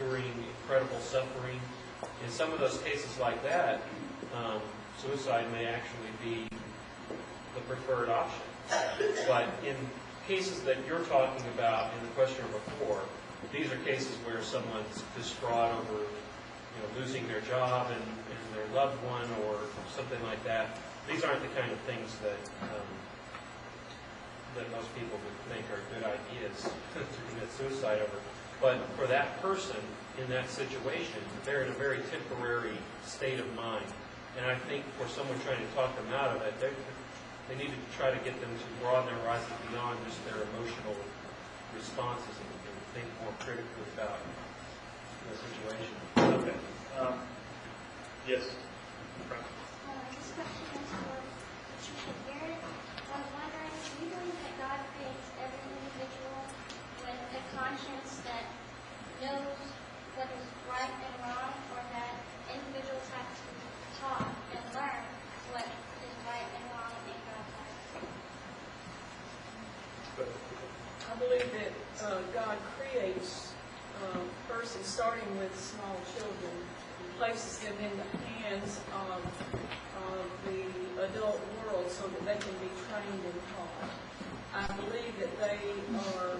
enduring incredible suffering. In some of those cases like that, suicide may actually be the preferred option. But in cases that you're talking about in the question before, these are cases where someone's distraught over losing their job and their loved one or something like that. These aren't the kind of things that that most people would think are good ideas to commit suicide over. But for that person in that situation, they're in a very temporary state of mind. And I think for someone trying to talk them out of it, they need to try to get them to broaden their horizons beyond just their emotional responses and think more critically about the situation. Okay. Yes. This question is for Patricia Garrett. I was wondering, do you believe that God creates every individual with a conscience that knows what is right and wrong, or that individuals have to be taught and learn what is right and wrong in God's eyes? I believe that God creates persons, starting with small children, and places them in the hands of the adult world so that they can be trained and taught. I believe that they are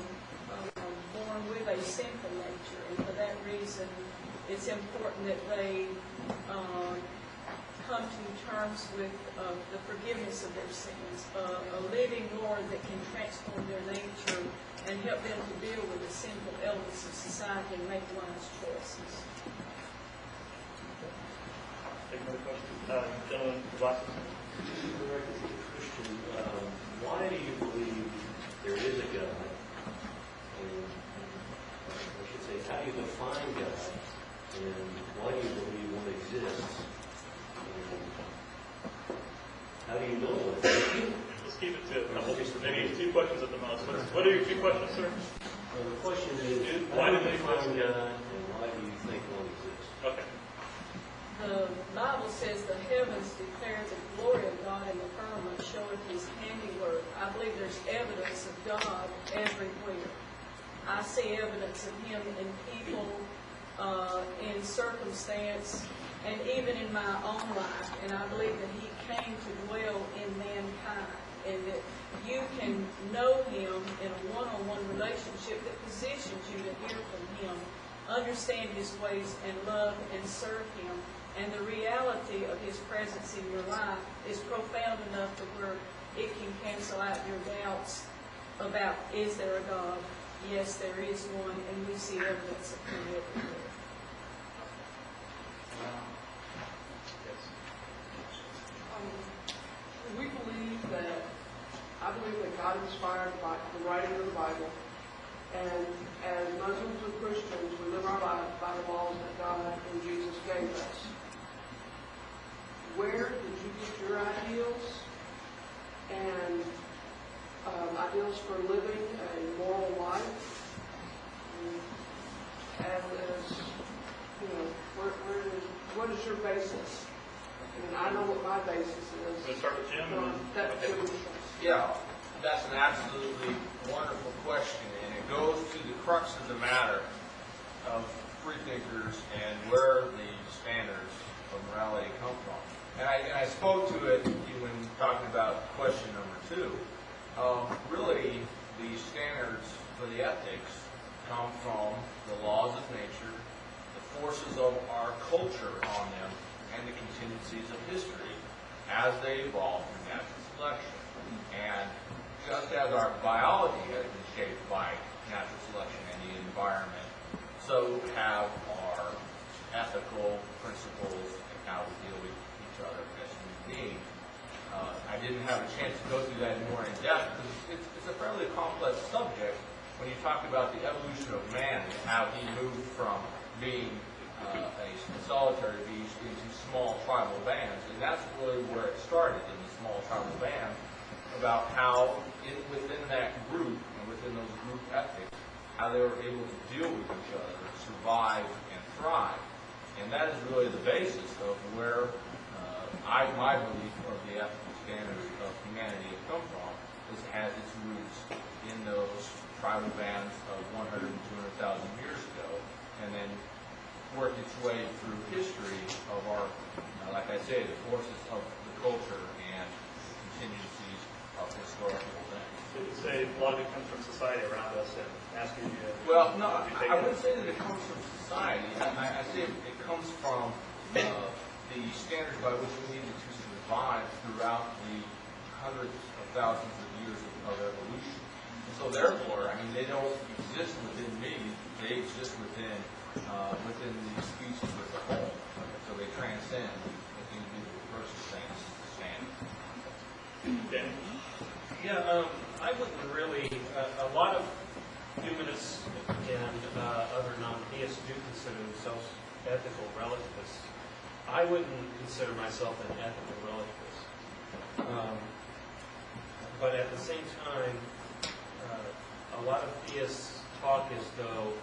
born with a sinful nature, and for that reason it's important that they come to terms with the forgiveness of their sins, a living Lord that can transform their nature and help them to deal with the sinful elements of society and make wise choices. Take another question. Gentleman, glasses. Directed to the Christian, why do you believe there is a God? And I should say, how do you define God? And why do you believe one exists? And how do you know one exists? Let's keep it to a couple, maybe 2 questions at the most. What are your 2 questions, sir? Well, the question is, why how do do they you define exist? God, and why do you think one exists? Okay. The Bible says the heavens declare the glory of God, and the firmament showeth his handiwork. I believe there's evidence of God everywhere. I see evidence of him in people, in circumstance, and even in my own life. And I believe that he came to dwell in mankind, and that you can know him in a one-on-one relationship that positions you to hear from him, understand his ways, and love and serve him. And the reality of his presence in your life is profound enough to where it can cancel out your doubts about, is there a God? Yes, there is one, and we see evidence of him everywhere. We believe that, I believe that God inspired the writing of the Bible, and as Muslims and Christians, we live our lives by the laws that God and Jesus gave us. Where did you get your ideals and ideals for living a moral life? And what is your basis? And I know what my basis is. Let's start with Jim. Yeah, that's an absolutely wonderful question, and it goes to the crux of the matter of free thinkers and where the standards of morality come from. And I spoke to it when talking about question number 2. Really, the standards for the ethics come from the laws of nature, the forces of our culture on them, and the contingencies of history as they evolve through natural selection. And just as our biology has been shaped by natural selection and the environment, so have our ethical principles and how we deal with each other as human beings. I didn't have a chance to go through that more in depth because it's a fairly complex subject when you talk about the evolution of man and how he moved from being a solitary beast into small tribal bands. And that's really where it started, in the small tribal bands, about how within that group and within those group ethics, how they were able to deal with each other, survive, and thrive. And that is really the basis of where my belief of the ethical standards of humanity has come from, is it has its roots in those tribal bands of 100 and 200,000 years ago, and then worked its way through history of our, like I say, the forces of the culture and contingencies of historical events. So you say a lot of it comes from society around us and asking you to... Well, no, I wouldn't say that it comes from society. I say it comes from the standards by which we needed to survive throughout the hundreds of thousands of years of evolution. And so therefore, I mean, they don't exist within me. They exist within the species as a whole. So they transcend what the individual person stands. Dan? Yeah, I wouldn't really, a lot of humanists and other non-theists do consider themselves ethical relativists. I wouldn't consider myself an ethical relativist. But at the same time, a lot of theists talk as though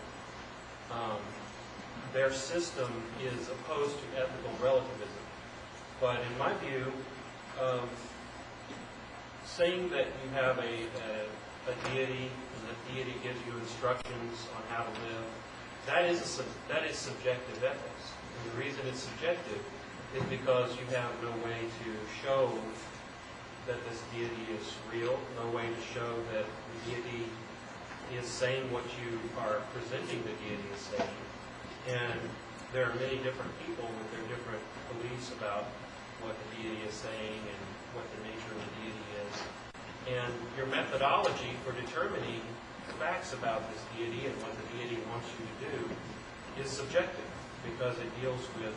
their system is opposed to ethical relativism. But in my view, saying that you have a deity and the deity gives you instructions on how to live, that is subjective ethics. And the reason it's subjective is because you have no way to show that this deity is real, no way to show that the deity is saying what you are presenting the deity as saying. And there are many different people with their different beliefs about what the deity is saying and what the nature of the deity is. And your methodology for determining facts about this deity and what the deity wants you to do is subjective because it deals with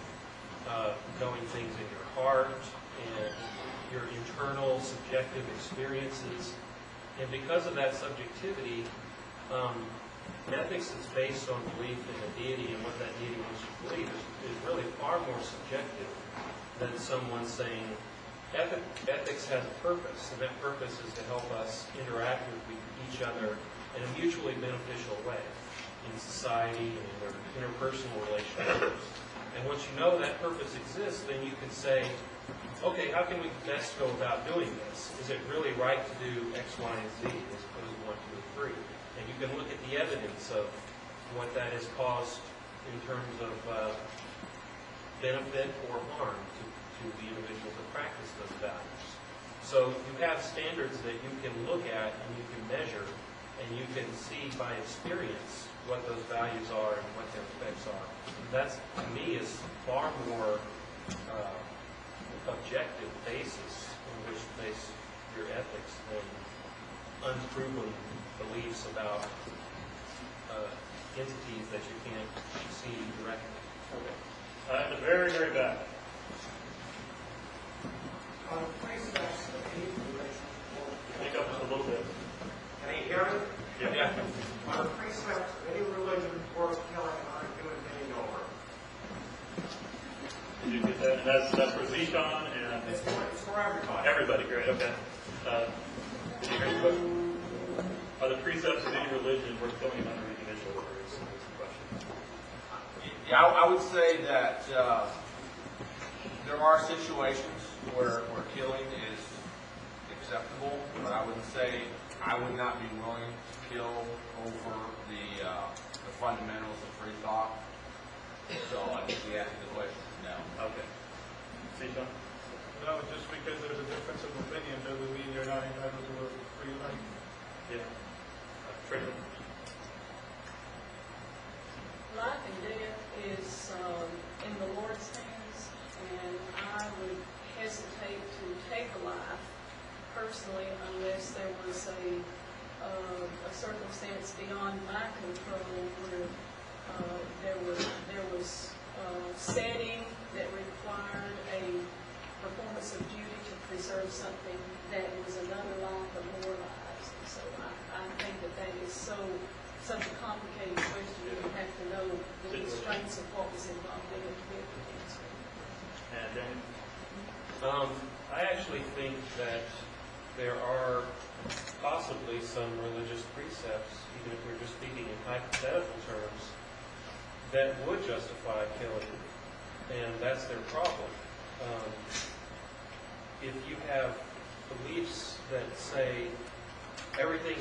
knowing things in your heart and your internal subjective experiences. And because of that subjectivity, ethics that's based on belief in a deity and what that deity wants you to believe is really far more subjective than someone saying ethics has a purpose, and that purpose is to help us interact with each other in a mutually beneficial way in society and in their interpersonal relationships. And once you know that purpose exists, then you can say, okay, how can we best go about doing this? Is it really right to do X, Y, and Z as opposed to 1, 2, and 3? And you can look at the evidence of what that has caused in terms of benefit or harm to the individuals that practice those values. So you have standards that you can look at and you can measure, and you can see by experience what those values are and what their effects are. That, to me, is far more objective basis on which to base your ethics than unproven beliefs about entities that you can't see directly. At the very, very back. On precepts of any religion, Speak up just a little bit. can you hear me? Yeah. On precepts of any religion worth killing aren't doing any over. Did you get that? And that's for Zishan and It's for everybody. everybody. Great. Okay. Did you hear the question? Are the precepts of any religion worth killing an under individual? Is the question. Yeah, I would say that there are situations where killing is acceptable, but I would say I would not be willing to kill over the fundamentals of free thought. So I think the answer to the question is no. Okay. Zishan? No, just because there's a difference of opinion doesn't mean you're not entitled to a free life. Yeah. Tracy? Life and death is in the Lord's hands, and I would hesitate to take a life personally unless there was a circumstance beyond my control where there was setting that required a performance of duty to preserve something that was another life or more lives. And so I think that is such a complicated question. You have to know the constraints of what was involved in it to be able to answer. And then? I actually think that there are possibly some religious precepts, even if we're just speaking in hypothetical terms, that would justify killing, and that's their problem. If you have beliefs that say everything